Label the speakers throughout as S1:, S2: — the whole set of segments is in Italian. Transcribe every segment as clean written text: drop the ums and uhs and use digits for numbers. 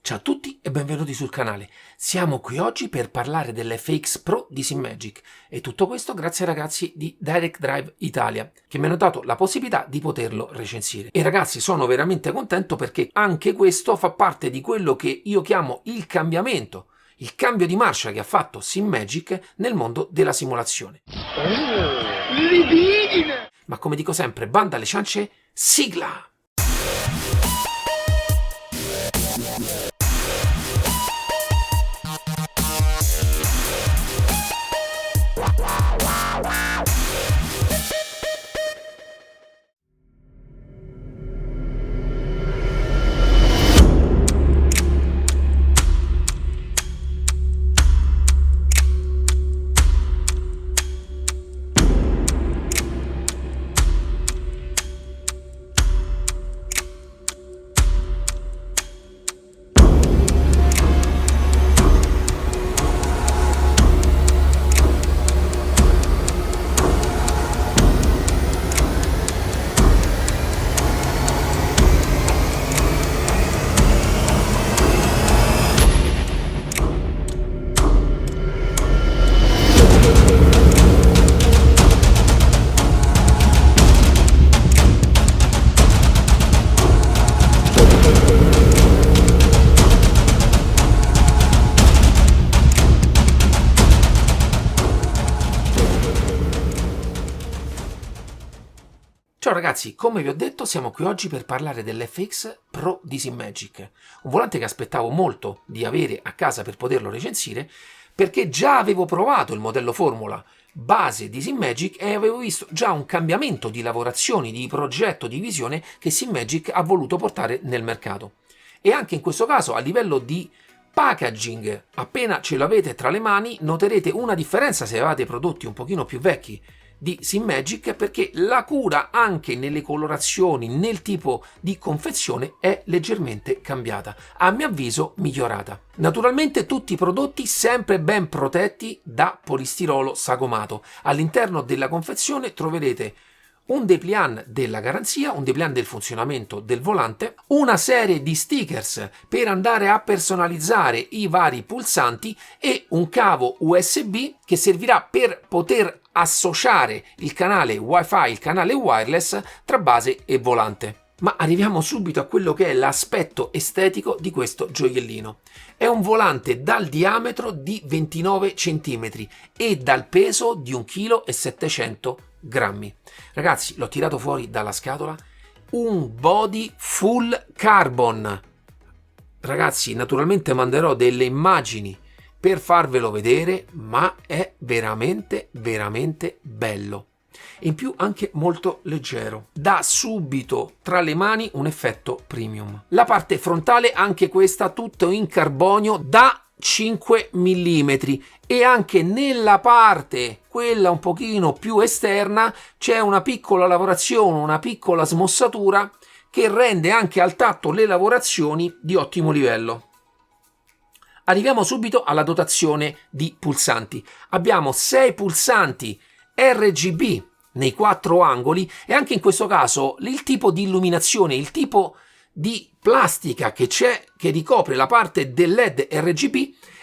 S1: Ciao a tutti e benvenuti sul canale. Siamo qui oggi per parlare dell'FX Pro di SIMAGIC e tutto questo grazie ai ragazzi di Direct Drive Italia che mi hanno dato la possibilità di poterlo recensire. E ragazzi, sono veramente contento perché anche questo fa parte di quello che io chiamo il cambiamento, il cambio di marcia che ha fatto SIMAGIC nel mondo della simulazione. Ma come dico sempre, banda alle ciance, sigla! Ciao ragazzi, come vi ho detto siamo qui oggi per parlare dell'FX Pro di SIMAGIC, un volante che aspettavo molto di avere a casa per poterlo recensire perché già avevo provato il modello formula base di SIMAGIC e avevo visto già un cambiamento di lavorazioni, di progetto, di visione che SIMAGIC ha voluto portare nel mercato. E anche in questo caso a livello di packaging, appena ce l'avete tra le mani noterete una differenza se avete prodotti un pochino più vecchi di SIMAGIC, perché la cura anche nelle colorazioni, nel tipo di confezione è leggermente cambiata, a mio avviso migliorata. Naturalmente tutti i prodotti sempre ben protetti da polistirolo sagomato. All'interno della confezione troverete un dépliant della garanzia, un dépliant del funzionamento del volante, una serie di stickers per andare a personalizzare i vari pulsanti e un cavo USB che servirà per poter associare il canale Wi-Fi, il canale wireless tra base e volante. Ma arriviamo subito a quello che è l'aspetto estetico di questo gioiellino. È un volante dal diametro di 29 cm e dal peso di 1,7 kg. Ragazzi, l'ho tirato fuori dalla scatola, un body full carbon. Ragazzi, naturalmente manderò delle immagini per farvelo vedere, ma è veramente bello. In più anche molto leggero, dà subito tra le mani un effetto premium. La parte frontale anche questa tutto in carbonio da 5 mm e anche nella parte quella un pochino più esterna c'è una piccola lavorazione, una piccola smossatura che rende anche al tatto le lavorazioni di ottimo livello. Arriviamo subito alla dotazione di pulsanti. Abbiamo 6 pulsanti RGB nei 4 angoli e anche in questo caso il tipo di illuminazione, il tipo di plastica che c'è, che ricopre la parte del LED RGB,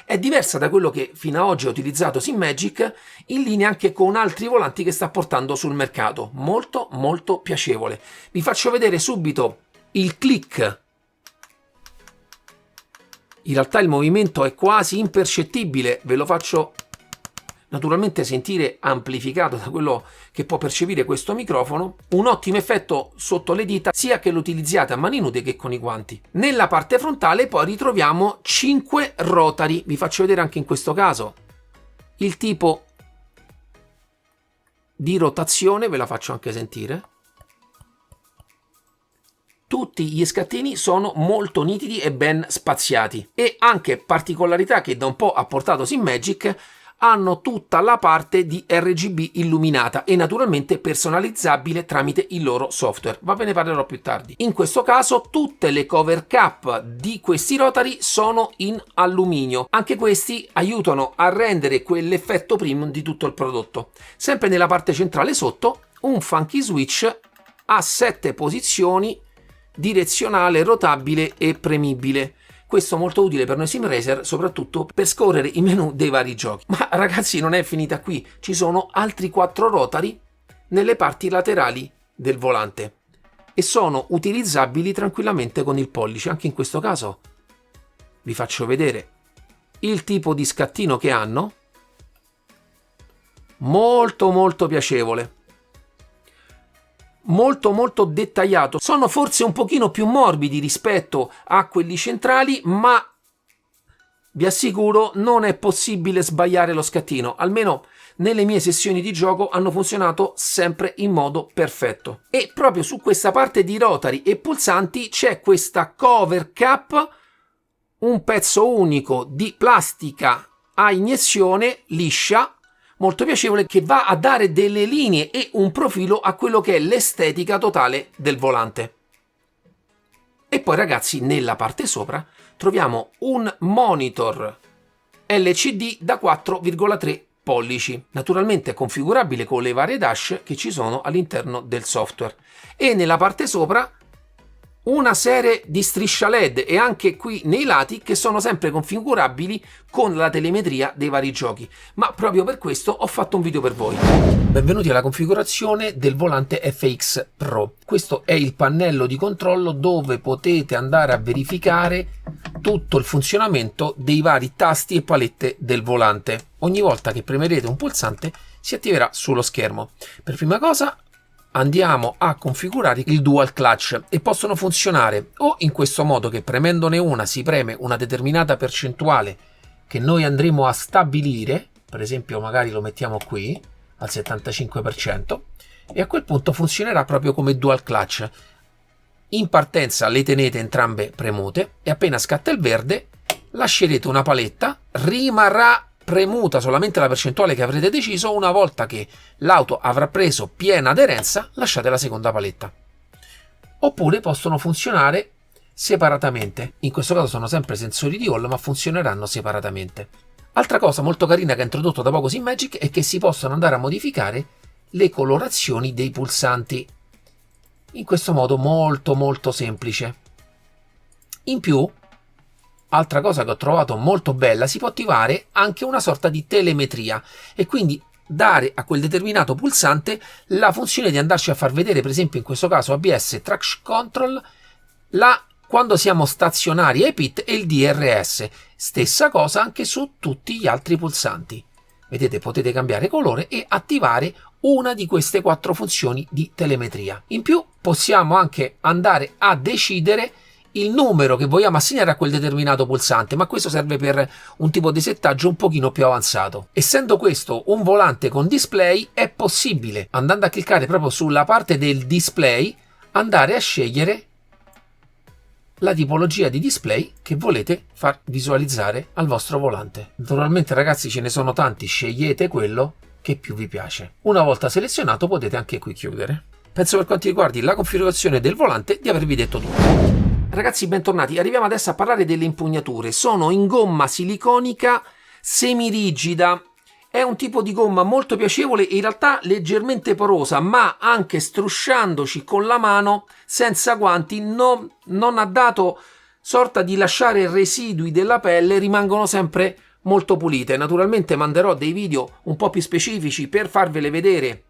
S1: è diversa da quello che fino ad oggi ha utilizzato SIMAGIC, in linea anche con altri volanti che sta portando sul mercato. Molto piacevole. Vi faccio vedere subito il click. In realtà il movimento è quasi impercettibile, ve lo faccio naturalmente sentire amplificato da quello che può percepire questo microfono. Un ottimo effetto sotto le dita sia che lo utilizziate a mani nude che con i guanti. Nella parte frontale poi ritroviamo 5 rotari, vi faccio vedere anche in questo caso il tipo di rotazione, ve la faccio anche sentire. Tutti gli scattini sono molto nitidi e ben spaziati e anche particolarità che da un po' ha portato SIMAGIC, hanno tutta la parte di RGB illuminata e naturalmente personalizzabile tramite il loro software, ma ve ne parlerò più tardi. In questo caso tutte le cover cap di questi rotari sono in alluminio, anche questi aiutano a rendere quell'effetto premium di tutto il prodotto. Sempre nella parte centrale sotto un funky switch a 7 posizioni, direzionale, rotabile e premibile. questo è molto utile per noi sim racer, soprattutto per scorrere i menu dei vari giochi. Ma ragazzi, non è finita qui, ci sono altri 4 rotari nelle parti laterali del volante e sono utilizzabili tranquillamente con il pollice. Anche in questo caso vi faccio vedere il tipo di scattino che hanno, molto piacevole, molto dettagliato. Sono forse un pochino più morbidi rispetto a quelli centrali, ma vi assicuro non è possibile sbagliare lo scattino. Almeno nelle mie sessioni di gioco hanno funzionato sempre in modo perfetto. E proprio su questa parte di rotari e pulsanti c'è questa cover cap, un pezzo unico di plastica a iniezione liscia, molto piacevole, che va a dare delle linee e un profilo a quello che è l'estetica totale del volante. E poi ragazzi, nella parte sopra troviamo un monitor LCD da 4,3 pollici, naturalmente configurabile con le varie dash che ci sono all'interno del software, e nella parte sopra una serie di striscia LED e anche qui nei lati che sono sempre configurabili con la telemetria dei vari giochi, ma proprio per questo ho fatto un video per voi. Benvenuti alla configurazione del volante FX Pro. Questo è il pannello di controllo dove potete andare a verificare tutto il funzionamento dei vari tasti e palette del volante. Ogni volta che premerete un pulsante si attiverà sullo schermo. Per prima cosa andiamo a configurare il dual clutch e possono funzionare o in questo modo, che premendone una si preme una determinata percentuale che noi andremo a stabilire, per esempio magari lo mettiamo qui al 75%, e a quel punto funzionerà proprio come dual clutch. In partenza le tenete entrambe premute e appena scatta il verde lascerete una paletta, rimarrà premuta solamente la percentuale che avrete deciso. Una volta che l'auto avrà preso piena aderenza lasciate la seconda paletta. Oppure possono funzionare separatamente, in questo caso sono sempre sensori di hall ma funzioneranno separatamente. Altra cosa molto carina che ha introdotto da poco SimMagic è che si possono andare a modificare le colorazioni dei pulsanti in questo modo molto semplice. In più, altra cosa che ho trovato molto bella, si può attivare anche una sorta di telemetria e quindi dare a quel determinato pulsante la funzione di andarci a far vedere, per esempio in questo caso ABS Traction Control, quando siamo stazionari ai pit, e il DRS. Stessa cosa anche su tutti gli altri pulsanti. Vedete, potete cambiare colore e attivare una di queste 4 funzioni di telemetria. In più possiamo anche andare a decidere il numero che vogliamo assegnare a quel determinato pulsante, ma questo serve per un tipo di settaggio un pochino più avanzato. Essendo questo un volante con display, è possibile, andando a cliccare proprio sulla parte del display, andare a scegliere la tipologia di display che volete far visualizzare al vostro volante. Naturalmente ragazzi, ce ne sono tanti, scegliete quello che più vi piace. Una volta selezionato potete anche qui chiudere. Penso, per quanto riguardi la configurazione del volante, di avervi detto tutto. Ragazzi, bentornati. Arriviamo adesso a parlare delle impugnature. Sono in gomma siliconica semirigida. È un tipo di gomma molto piacevole e in realtà leggermente porosa, ma anche strusciandoci con la mano senza guanti non ha dato sorta di lasciare residui della pelle, rimangono sempre molto pulite. Naturalmente manderò dei video un po' più specifici per farvele vedere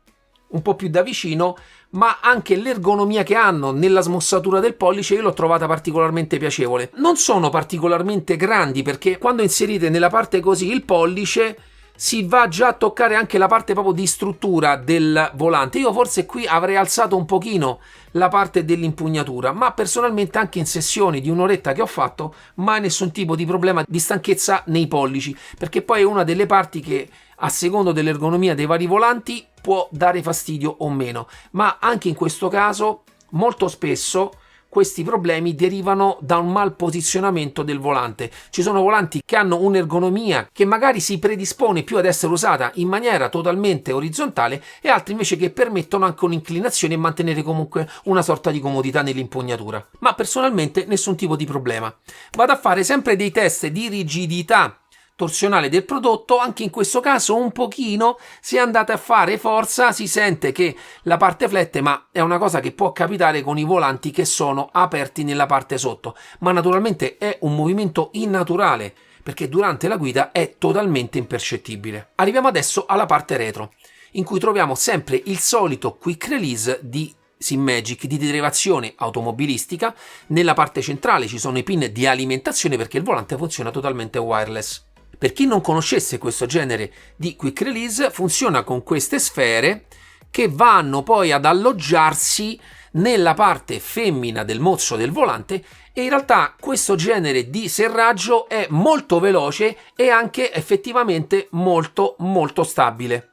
S1: un po' più da vicino, ma anche l'ergonomia che hanno nella smossatura del pollice io l'ho trovata particolarmente piacevole. Non sono particolarmente grandi perché quando inserite nella parte così il pollice si va già a toccare anche la parte proprio di struttura del volante. Io forse qui avrei alzato un pochino la parte dell'impugnatura, ma personalmente anche in sessioni di un'oretta che ho fatto mai nessun tipo di problema di stanchezza nei pollici, perché poi è una delle parti che a secondo dell'ergonomia dei vari volanti può dare fastidio o meno, ma anche in questo caso molto spesso questi problemi derivano da un mal posizionamento del volante. Ci sono volanti che hanno un'ergonomia che magari si predispone più ad essere usata in maniera totalmente orizzontale e altri invece che permettono anche un'inclinazione e mantenere comunque una sorta di comodità nell'impugnatura. Ma personalmente nessun tipo di problema. Vado a fare sempre dei test di rigidità torsionale del prodotto, anche in questo caso un pochino, se andate a fare forza si sente che la parte flette, ma è una cosa che può capitare con i volanti che sono aperti nella parte sotto, ma naturalmente è un movimento innaturale perché durante la guida è totalmente impercettibile. Arriviamo adesso alla parte retro, in cui troviamo sempre il solito quick release di SIMMAGIC di derivazione automobilistica. Nella parte centrale ci sono i pin di alimentazione perché il volante funziona totalmente wireless. Per chi non conoscesse questo genere di quick release, funziona con queste sfere che vanno poi ad alloggiarsi nella parte femmina del mozzo del volante, e in realtà questo genere di serraggio è molto veloce e anche effettivamente molto stabile.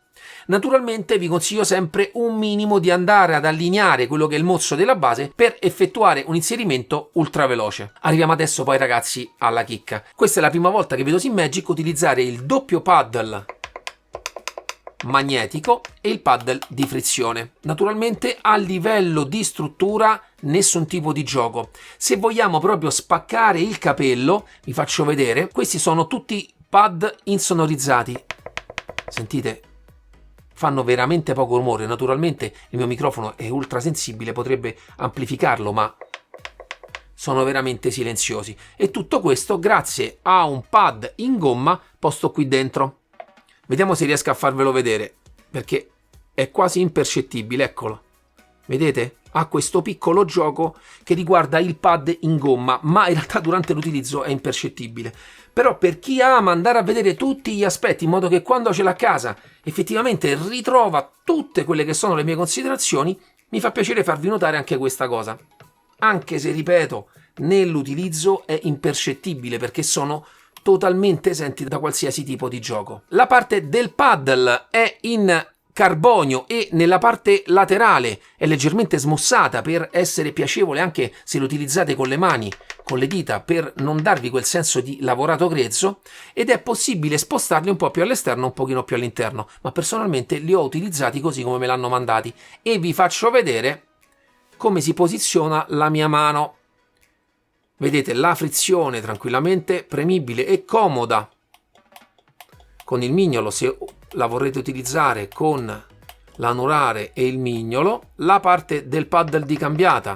S1: Naturalmente vi consiglio sempre un minimo di andare ad allineare quello che è il mozzo della base per effettuare un inserimento ultra veloce. Arriviamo adesso poi ragazzi alla chicca. Questa è la prima volta che vedo SIMMAGIC utilizzare il doppio paddle magnetico e il paddle di frizione. Naturalmente a livello di struttura nessun tipo di gioco. Se vogliamo proprio spaccare il capello, vi faccio vedere, questi sono tutti pad insonorizzati. Sentite? Fanno veramente poco rumore. Naturalmente il mio microfono è ultra sensibile, potrebbe amplificarlo, ma sono veramente silenziosi. E tutto questo grazie a un pad in gomma posto qui dentro. Vediamo se riesco a farvelo vedere, perché è quasi impercettibile, eccolo. Vedete? Ha questo piccolo gioco che riguarda il pad in gomma, ma in realtà durante l'utilizzo è impercettibile. Però per chi ama andare a vedere tutti gli aspetti, in modo che quando ce l'ha a casa effettivamente ritrova tutte quelle che sono le mie considerazioni, mi fa piacere farvi notare anche questa cosa. Anche se, ripeto, nell'utilizzo è impercettibile perché sono totalmente esenti da qualsiasi tipo di gioco. La parte del paddle è in carbonio e nella parte laterale è leggermente smussata per essere piacevole anche se lo utilizzate con le mani, con le dita, per non darvi quel senso di lavorato grezzo, ed è possibile spostarli un po' più all'esterno, un pochino più all'interno, ma personalmente li ho utilizzati così come me l'hanno mandati e vi faccio vedere come si posiziona la mia mano. Vedete la frizione tranquillamente premibile e comoda con il mignolo se la vorrete utilizzare con l'anulare e il mignolo. La parte del paddle di cambiata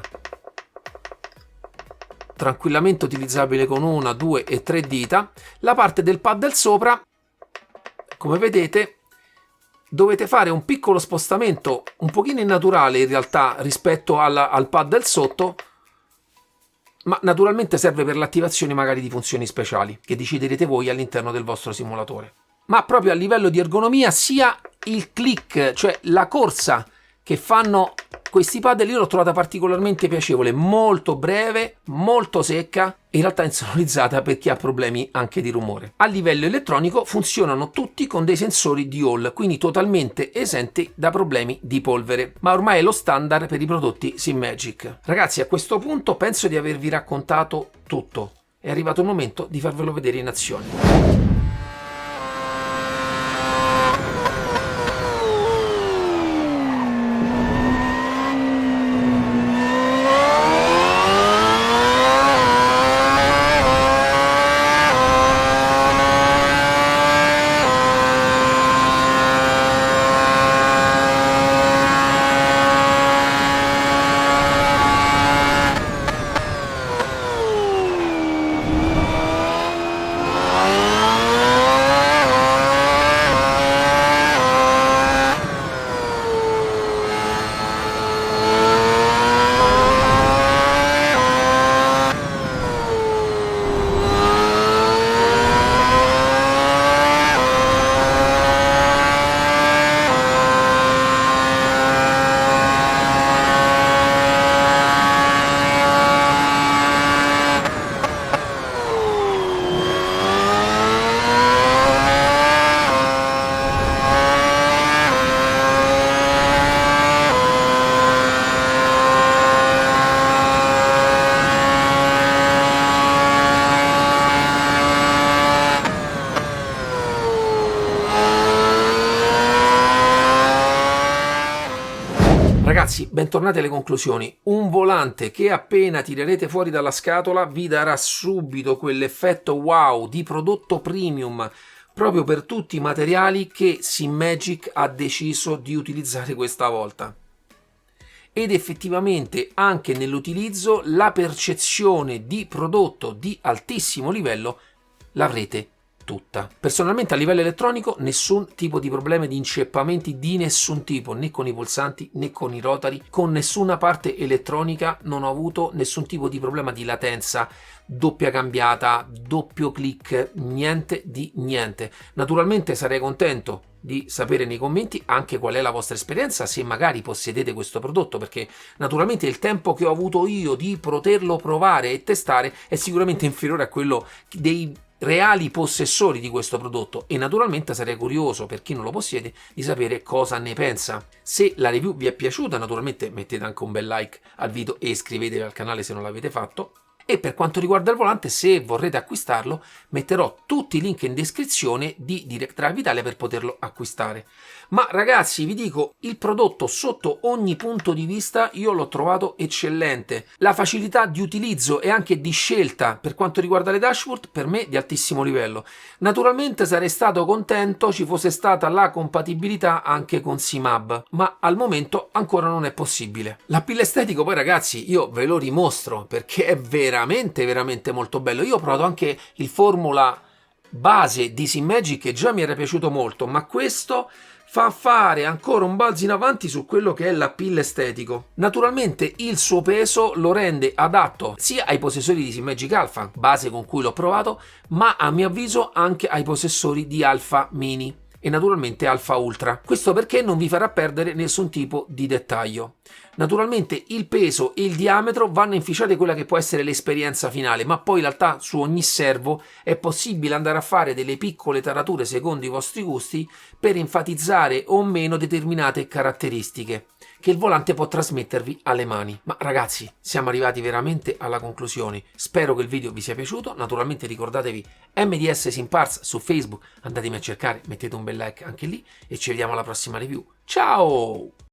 S1: tranquillamente utilizzabile con una, due e tre dita. La parte del paddle sopra, come vedete, dovete fare un piccolo spostamento un pochino innaturale in realtà rispetto al paddle sotto, ma naturalmente serve per l'attivazione magari di funzioni speciali che deciderete voi all'interno del vostro simulatore. Ma proprio a livello di ergonomia, sia il click, cioè la corsa che fanno questi paddle, io l'ho trovata particolarmente piacevole, molto breve, molto secca e in realtà insonorizzata per chi ha problemi anche di rumore. A livello elettronico funzionano tutti con dei sensori di Hall, quindi totalmente esenti da problemi di polvere, ma ormai è lo standard per i prodotti SIMMAGIC. Ragazzi, a questo punto penso di avervi raccontato tutto. È arrivato il momento di farvelo vedere in azione. Ragazzi, bentornati alle conclusioni. Un volante che appena tirerete fuori dalla scatola vi darà subito quell'effetto wow di prodotto premium proprio per tutti i materiali che SIMMAGIC ha deciso di utilizzare questa volta. Ed effettivamente anche nell'utilizzo la percezione di prodotto di altissimo livello l'avrete tutta. Personalmente a livello elettronico nessun tipo di problemi di inceppamenti di nessun tipo, né con i pulsanti né con i rotari, con nessuna parte elettronica non ho avuto nessun tipo di problema di latenza, doppia cambiata, doppio click, niente di niente. Naturalmente sarei contento di sapere nei commenti anche qual è la vostra esperienza, se magari possedete questo prodotto, perché naturalmente il tempo che ho avuto io di poterlo provare e testare è sicuramente inferiore a quello dei reali possessori di questo prodotto, e naturalmente sarei curioso, per chi non lo possiede, di sapere cosa ne pensa. Se la review vi è piaciuta, naturalmente mettete anche un bel like al video e iscrivetevi al canale se non l'avete fatto. E per quanto riguarda il volante, se vorrete acquistarlo, metterò tutti i link in descrizione di Direct Drive Italia per poterlo acquistare. Ma ragazzi, vi dico, il prodotto sotto ogni punto di vista io l'ho trovato eccellente. La facilità di utilizzo e anche di scelta per quanto riguarda le dashboard per me di altissimo livello. Naturalmente sarei stato contento ci fosse stata la compatibilità anche con SIMAB, ma al momento ancora non è possibile. L'appeal estetico poi ragazzi io ve lo dimostro perché è veramente molto bello. Io ho provato anche il formula base di SIMMAGIC che già mi era piaciuto molto, ma questo fa fare ancora un balzo in avanti su quello che è l'appeal estetico. Naturalmente il suo peso lo rende adatto sia ai possessori di SIMMAGIC Alpha, base con cui l'ho provato, ma a mio avviso anche ai possessori di Alpha Mini e naturalmente Alpha Ultra. Questo perché non vi farà perdere nessun tipo di dettaglio. Naturalmente il peso e il diametro vanno a inficiare quella che può essere l'esperienza finale, ma poi in realtà su ogni servo è possibile andare a fare delle piccole tarature secondo i vostri gusti per enfatizzare o meno determinate caratteristiche che il volante può trasmettervi alle mani. Ma ragazzi, siamo arrivati veramente alla conclusione. Spero che il video vi sia piaciuto. Naturalmente ricordatevi MDS Simparts su Facebook, andatemi a cercare, mettete un bel like anche lì e ci vediamo alla prossima review. Ciao!